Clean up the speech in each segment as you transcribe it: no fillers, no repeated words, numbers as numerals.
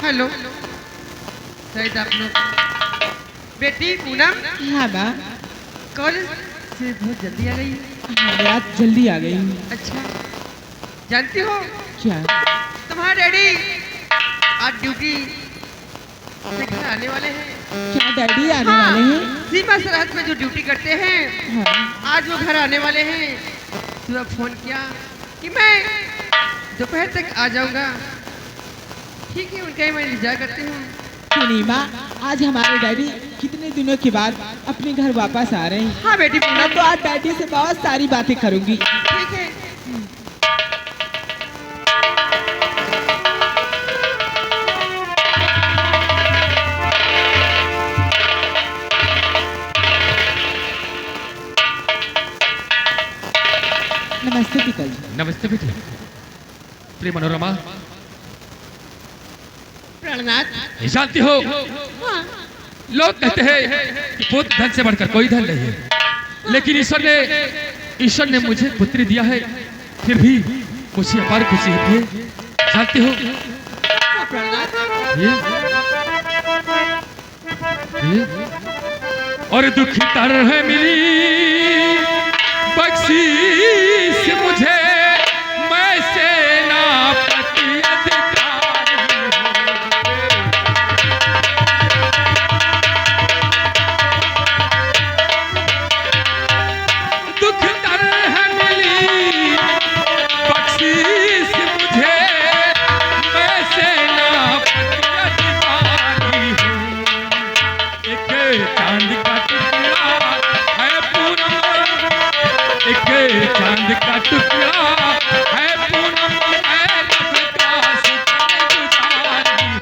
Hello शायद आप लोग बेटी पूनम। हाँ बा। कॉलेज से बहुत जल्दी आ गई। हाँ आज जल्दी आ गई। अच्छा जानती हो क्या? तुम्हारे डैडी आज ड्यूटी से घर आने वाले हैं। क्या डैडी आने हाँ, वाले हैं? सीमा सरहद में जो ड्यूटी करते हैं हाँ। आज वो घर आने वाले हैं। सुबह फोन किया कि मैं दोपहर तक आ जाऊंगा। ठीक है उनका ही मैं इंतजार करती हूँ। सुनी माँ, आज हमारे डैडी कितने दिनों के बाद अपने घर वापस आ रहे हैं। हाँ बेटी मैं तो आज डैडी से बहुत सारी बातें करूंगी। ठीक है। नमस्ते पिताजी। नमस्ते बेटी। प्रिय मनोरमा, प्राणनाथ जानती हो लोग कहते हैं कि पुत्र धन से बढ़कर कोई धन नहीं है, लेकिन ईश्वर ने मुझे पुत्री दिया है, फिर भी मुझे अपार खुशी होती है। जानती हो ये और दुखी तरह मिली बख्शीश मुझे, मैं सेनापति अधिकारी दुख तरह मिली बख्शीश मुझे, मैं सेनापति अधिकारी हूँ। एक चांद का टुकड़ा है पूनम, एक चांद का टुकड़ा है पूनम, मैं रब का शुक्रगुजारी हूँ।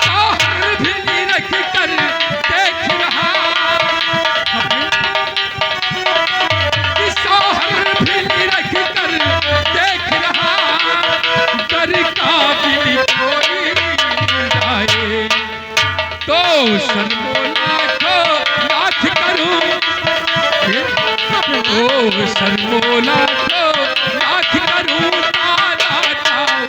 शौहर भी निरख कर देख रहा, शौहर भी निरख कर देख रहा, कर काबिल कोई जाए तो शर्मोला को लाख करूं, ओ शर्मोला को लाख करूं, तारा जाऊं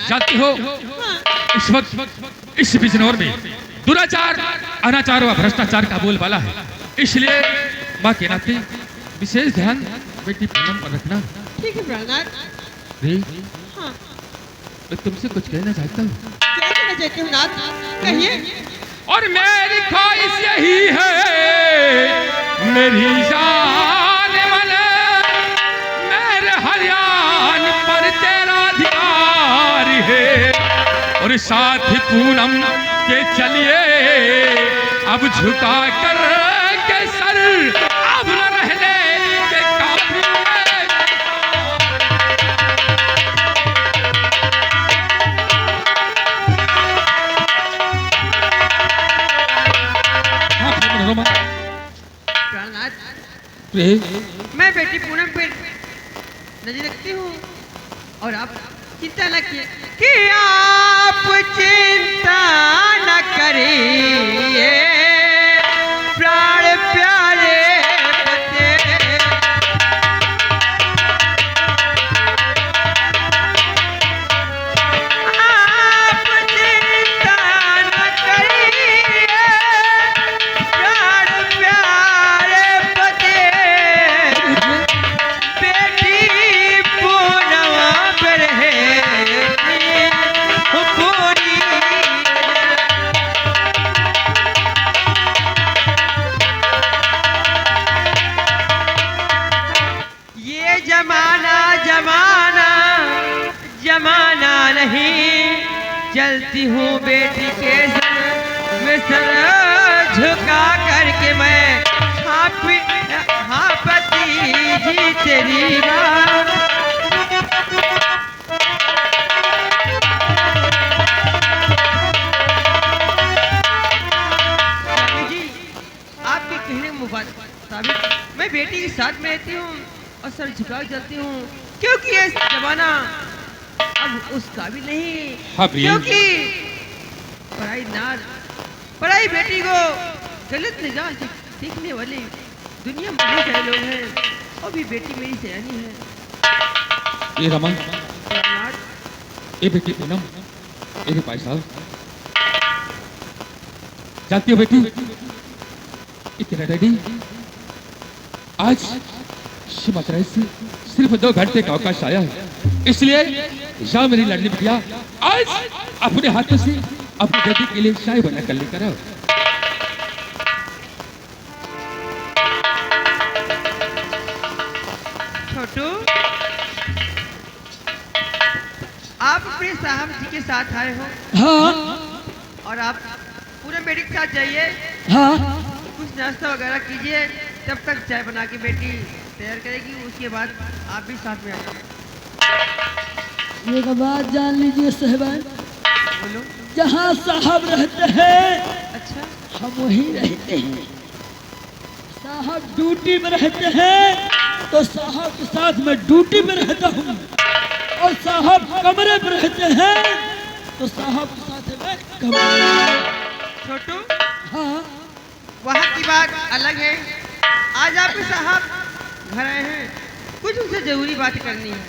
जानती हो इस वक्त इस बिजनौर में दुराचार, अनाचार व भ्रष्टाचार का बोलबाला है, इसलिए माँ के नाते विशेष ध्यान बेटी पूनम पर रखना। ठीक है प्राणनाथ। रे हाँ मैं तुमसे कुछ कहना चाहता हूँ। क्या कहना चाहते हो नाथ? कहिए। और मेरी ख्वाहिश यही है, मेरी जान मन मेरे हरियाण पर तेरा अधिकार है, और साथ पूनम के चलिए अब झुका कर के सर, अब न रहने के काबिल प्राणनाथ मैं बेटी पूनम पे नजर रखती हूँ और आप चिंता न किए कि आप चिंता न करिए प्राण प्यारे बच्चे। आप चिंता न करिए प्राण प्यारे बच्चे, बेटी पूनम पर है पूरी। ये जमाना जमाना जमाना नहीं, चलती हूँ बेटी के सर में सर झुका करके मैं। हाँ पति जी तेरी बात जी, आपकी कहने के मुताबिक मैं बेटी के साथ में रहती हूँ और सर झुका के चलती हूँ, क्योंकि ये जमाना अब उस काबिल नहीं। हाँ प्रिय। क्योंकि पढ़ाई बेटी को गलत निगाह से देखने वाली दुनिया में बहुत सारे लोग हैं, और भी बेटी मेरी सयानी है। ये रमन, जगन्नाथ, ये बेटी पूनम, ये भाई साहब, जानती हो बेटी, इतना डैडी आज शिमतराय से सिर्फ 2 घंटे का अवकाश आया है, इसलिए जाओ मेरी लड़नी बिटिया, आज अपने हाथों से अपनी बेटी के लिए चाय बना कर लेकर आओ। छोटू, आप अपने साहब जी के साथ आए हो? हाँ और आप पूरे बेटी के साथ जाइए, हाँ। कुछ नाश्ता वगैरह कीजिए, तब तक चाय बना के बेटी तैयार करेगी, उसके बाद आप भी साथ में आ जाओ। एक बात जान लीजिए साहबान, बोलो। जहाँ साहब रहते हैं अच्छा, हम वहीं रहते हैं। साहब ड्यूटी में रहते हैं तो साहब के साथ मैं ड्यूटी में रहता हूँ, और साहब कमरे में रहते हैं तो साहब के साथ मैं कमरे में। छोटू, हाँ वहाँ की बात अलग है। आज आपके साहब घर आए हैं, कुछ उनसे जरूरी बात करनी है।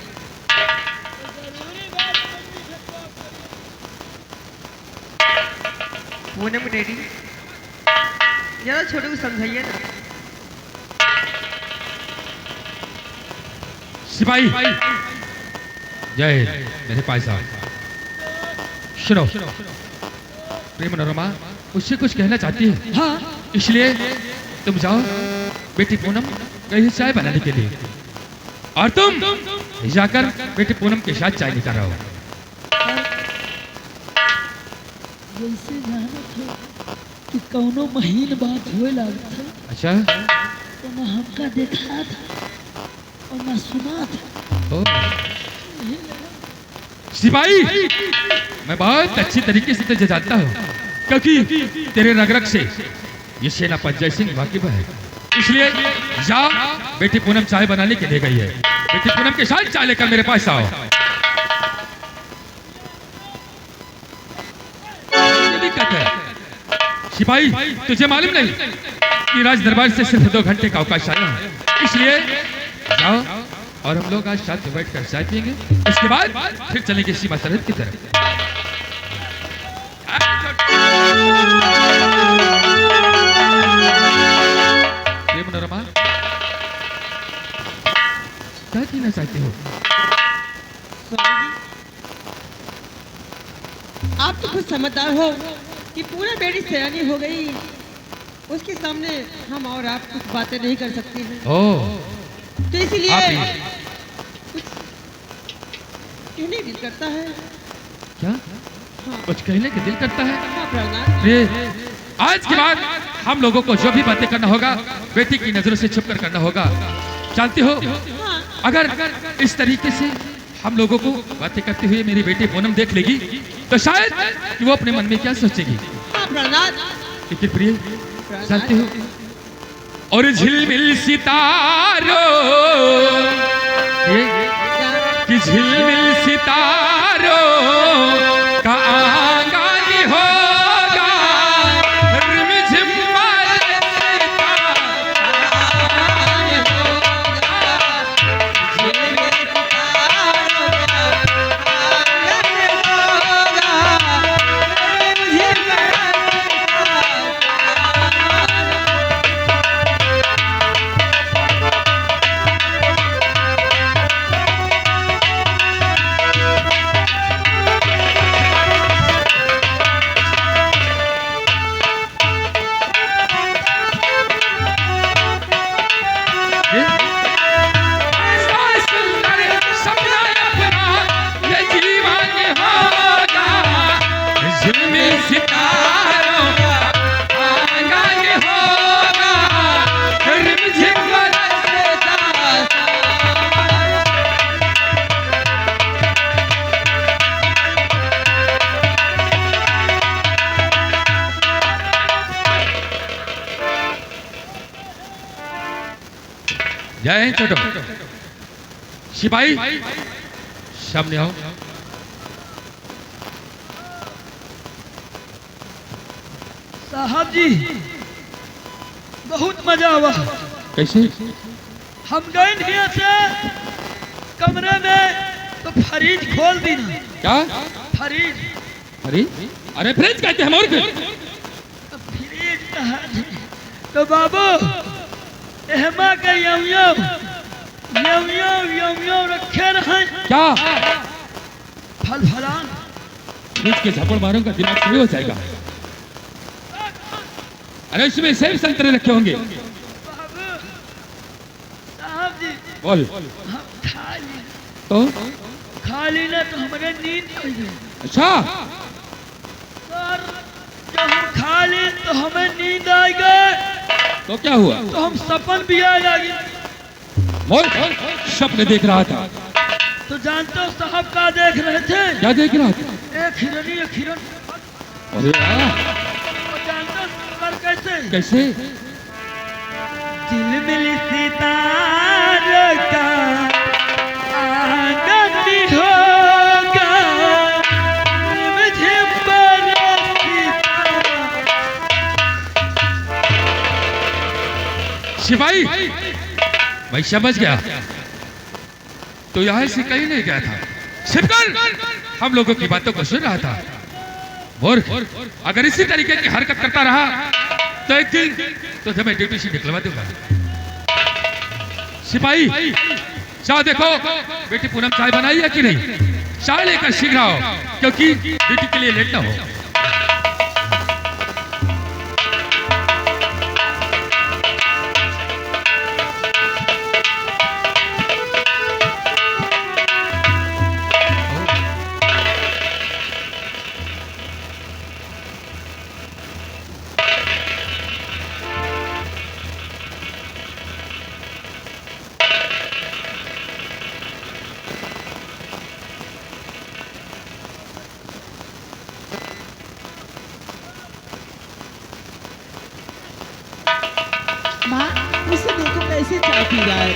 पूनम डैडी, जरा छोटू को समझाइए ना। सिपाही, जय मेरे भाई साहब, सुनो, प्रेम मनोरमा उससे कुछ कहना चाहती है, हाँ इसलिए तुम जाओ बेटी पूनम गई चाय बनाने के लिए, और तुम जाकर बेटी पूनम के साथ चाय लेकर आओ। जैसे जानत हो कि कौनो महीन बात हुए लागत है, अच्छा, तो न हमका देखा था और न सुना था। ओ सिपाही, मैं बहुत अच्छी तरीके से तुझे जानता हूँ, क्योंकि तेरे रग-रग से ये सेनापति जय सिंह वाकिफ है, इसलिए जा बेटी पूनम चाय बनाने के लिए गई है, बेटी पूनम के साथ चाय लेकर मेरे पास आओ। ये दिक्कत है सिपाही, तुझे मालूम नहीं कि राज दरबार से सिर्फ 2 घंटे का अवकाश आया है, इसलिए जाओ और हम लोग आज साथ में बैठ कर चाय पियेंगे, उसके बाद फिर चलेंगे सीमा सरहद की तरफ। ये मनोरमा, क्या कहना चाहते हो? स्वामी जी, आप तो खुद समझदार हो कि पूरा बेटी सयानी हो गई, उसके सामने हम और आप कुछ बातें नहीं कर सकते हैं, ओह, तो इसीलिए आप ही। कुछ कहने दिल करता है। क्या हाँ, कुछ कहने के दिल करता है? हाँ प्रहलाद, ये आज के बाद हम लोगों को जो भी बातें करना होगा बेटी की नजरों से छुप कर करना होगा, जानती हो, हाँ, अगर इस तरीके से हम लोगों को बातें करते हुए मेरी बेटी पूनम देख लेगी तो शायद कि वो अपने मन में क्या सोचेगी, हाँ प्रहलाद, लेकिन प्रिय जानते हो, और झिलमिल सितारों, ये कि झिलमिल सितारों का आंगन होगा, रिमझिम बरसता जय हिंद छोटो। सिपाही सामने आओ। साहब जी बहुत मजा हुआ। कैसे? हम गए नहीं से कमरे में तो फ्रिज खोल दी ना। क्या? फ्रिज। अरे अरे फ्रिज कहते हैं और फ्रिज कहा तो बाबू एहमा के यम रखे रहे। क्या? फल फलान। फ्रिज के झपड़ मारूंगा दिमाग सही हो जाएगा। अरे इसमें सेब संतरे रखे होंगे। बाबू साहब जी बोल। हम खा ली तो ना तो हमारे नींद आ गई। अच्छा सर जब हम खा ली तो हमें नींद आ गई। तो क्या हुआ? तो हम सपन भी आ लगी। बोल। सपने देख रहा था। तो जानते हो साहब क्या देख रहे थे? क्या देख रहा था? एक हिरनी एक हिरन। अरे वाह, तो जानते हो सर कैसे? कैसे? झिलमिल सितारों का आनंद होगा मुझे सिपाही मैं समझ गया। तो यहाँ से कहीं नहीं गया था, छिपकर हम लोगों की बातों को सुन रहा था। और अगर इसी तरीके की हरकत करता रहा तो एक दिन तो मैं ड्यूटी से निकलवा दूंगा। सिपाही चाय देखो बेटी पूनम चाय बनाई है कि नहीं? चाय लेकर शीघ्र आओ क्योंकि ड्यूटी के लिए लेट ना हो। माँ उसे देखो कैसे चाय पी रहा है।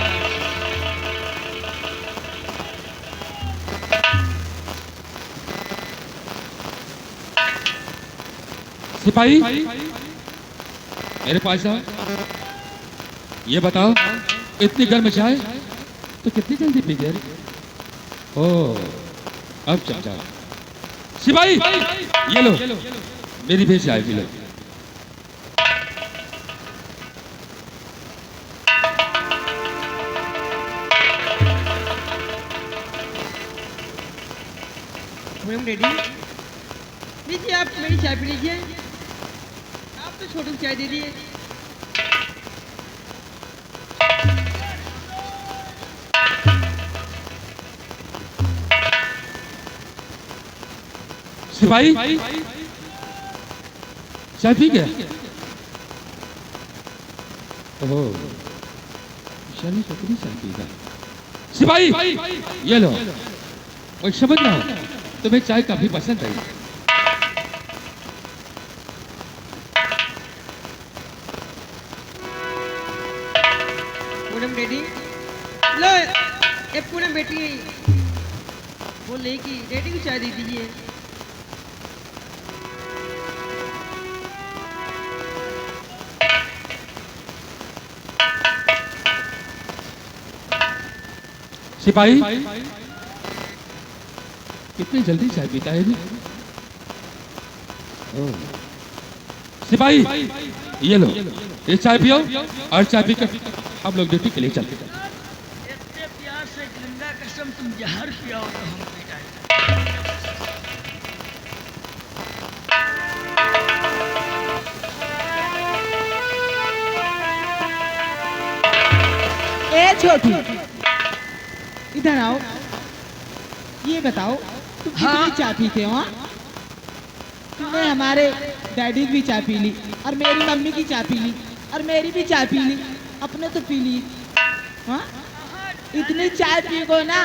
सिपाही मेरे पास आओ। ये बताओ इतनी गर्म चाय तो कितनी जल्दी पी गए? ओ अब समझा। सिपाही ये लो मेरी भी चाय पी लो। पूनम रेडी लीजिए, आप मेरी चाय पी लीजिए। आप तो छोटू को चाय दे दिए। सिपाही चाय पी गया? ओह शनि कितनी चाय पी गया। सिपाही ये लो। मैं समझ रहा हूँ तुम्हें चाय काफी पसंद आई। पूनम रेडी लो, ये पूनम बेटी बोल रही कि रेडी को चाय दे दीजिए। सिपाही कितनी जल्दी चाय पीता है भी। सिपाही ये लो ये चाय पियो और चाय पीकर हम लोग ड्यूटी के लिए चलते हैं। इतने प्यार से गंगा कसम तुम जहर पियाओ तो हम पी जाएंगे। ए छोटू इधर आओ। ये बताओ तुम कितनी चाय पीते हो? हाँ? तुमने हमारे डैडी की भी चाय पी ली और मेरी मम्मी की चाय पी ली और मेरी भी चाय पी ली, अपने तो पी ली। हाँ? इतनी चाय पीगो ना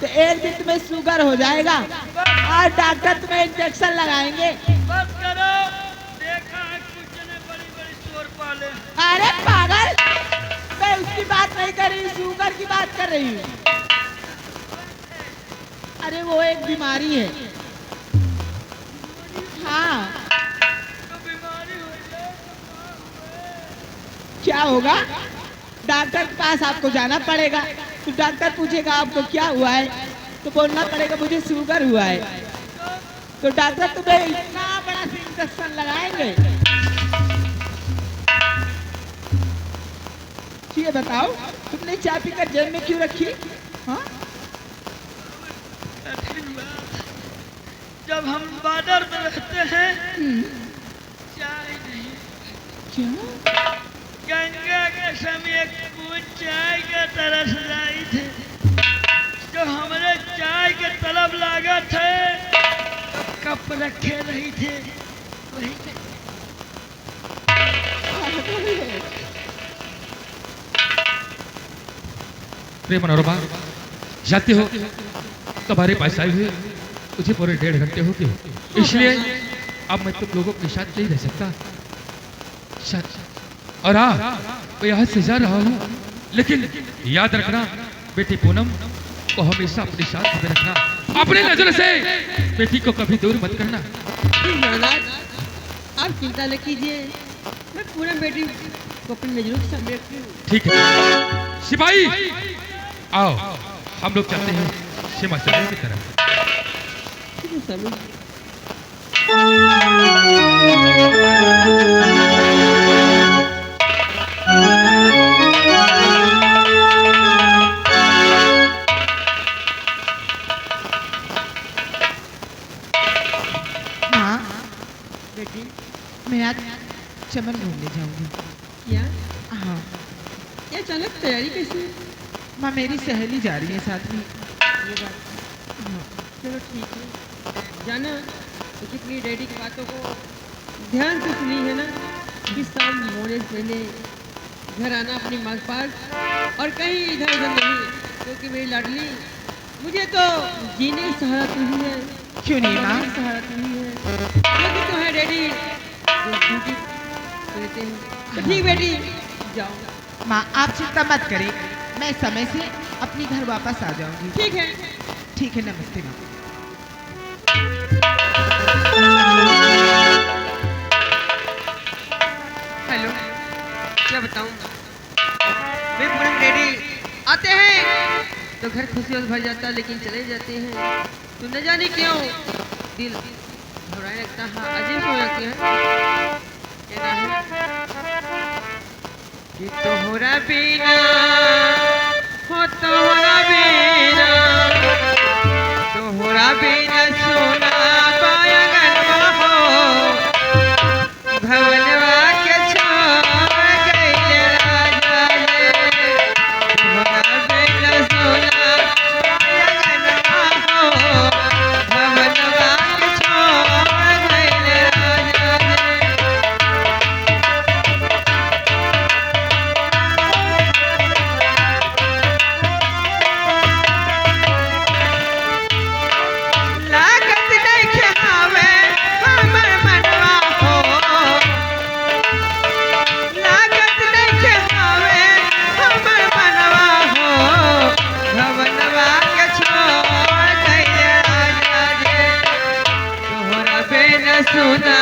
तो एक दिन तुम्हें शुगर हो जाएगा और डॉक्टर तुम्हें इंजेक्शन लगाएंगे। बस करो, देखा है कुछ ने बड़ी बड़ी शोर पाले। अरे पागल, मैं उसकी बात नहीं कर रही, शुगर की बात कर रही हूँ। अरे वो एक बीमारी है। हाँ, क्या होगा? डॉक्टर के पास आपको जाना पड़ेगा। तो डॉक्टर पूछेगा आपको क्या हुआ है, तो बोलना पड़ेगा मुझे शुगर हुआ है। तो डॉक्टर तुम्हें इतना बड़ा इंजेक्शन लगाएंगे। ये बताओ, तुमने चाय पीकर जेब में क्यों रखी? हाँ? जब हम बॉर्डर में रहते हैं चाय नहीं, क्या? गंगा के समय कुछ चाय के तरस रही थे, जो हमारे चाय के तलब लागा थे, कप रखे रही थे वही प्रेम मनोरमा, जाते हो तुम्हारे पास आई हुई मुझे पूरे 1.5 घंटे हो गए, इसलिए अब मैं तुम लोगों के साथ नहीं रह सकता। और हाँ, मैं यहाँ से जा रहा हूँ, लेकिन याद रखना बेटी पूनम को हमेशा अपने साथ में रखना, अपने नजर से बेटी को कभी दूर मत करना। महाराज आप चिंता न कीजिए, मैं पूनम बेटी को अपनी नजरों के सामने रखती हूँ। ठीक है सिपाही, आओ हम लोग चलते हैं सीमा चौकी की तरफ। ठीक है स्वामी। हाँ बेटी, मैं आज चमन घूमने जाऊंगी। क्या हाँ ये अचानक तैयारी कैसी है? माँ, मेरी सहेली जा रही है साथ में। ये बात, हाँ चलो ठीक है, जाना लेकिन अपनी डैडी की बातों को ध्यान से सुनी है ना, कि शाम होने से पहले घर आना अपनी माँ के पास, और कहीं इधर उधर नहीं, क्योंकि मेरी लाडली मुझे तो जीने की सहारा तू ही है। क्यों नहीं माँ? जीने की सहारा तू ही है, क्योंकि तो है डैडी जो ड्यूटी रहते हैं। तो ठीक बेटी, जाओ। माँ आप चिंता मत करें, मैं समय से अपनी घर वापस आ जाऊंगी। ठीक है। ठीक है, नमस्ते माँ। हेलो, क्या बताऊं, वे पूनम डैडी आते हैं तो घर खुशियों से भर जाता, लेकिन चले जाते हैं तो न जाने क्यों दिल घबराने लगता है, अजीब सा हो जाती है। कहना है कि तोहरा बिना हो, तोहरा बिना, तोहरा बिना सोना पायगनवा हो, भवनवा के छोड़ गइले राजा रे, तोहरा बिना सोना पायगनवा हो, भवनवा के छोड़ गइले राजा रे। लागत नइखे आवे हमर मनवा हो, लागत नइखे आवे हमर मनवा हो, भवनवा के छोड़ गइले राजा रे, तोहरा बिन सुना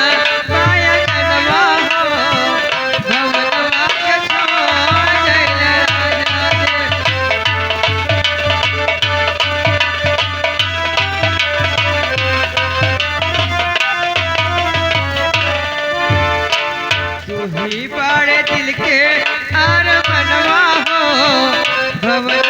पायगनवा हो, भवनवा के छोड़ गइले राजा रे। तू ही बड़े दिल के हर मनवा हो, भवन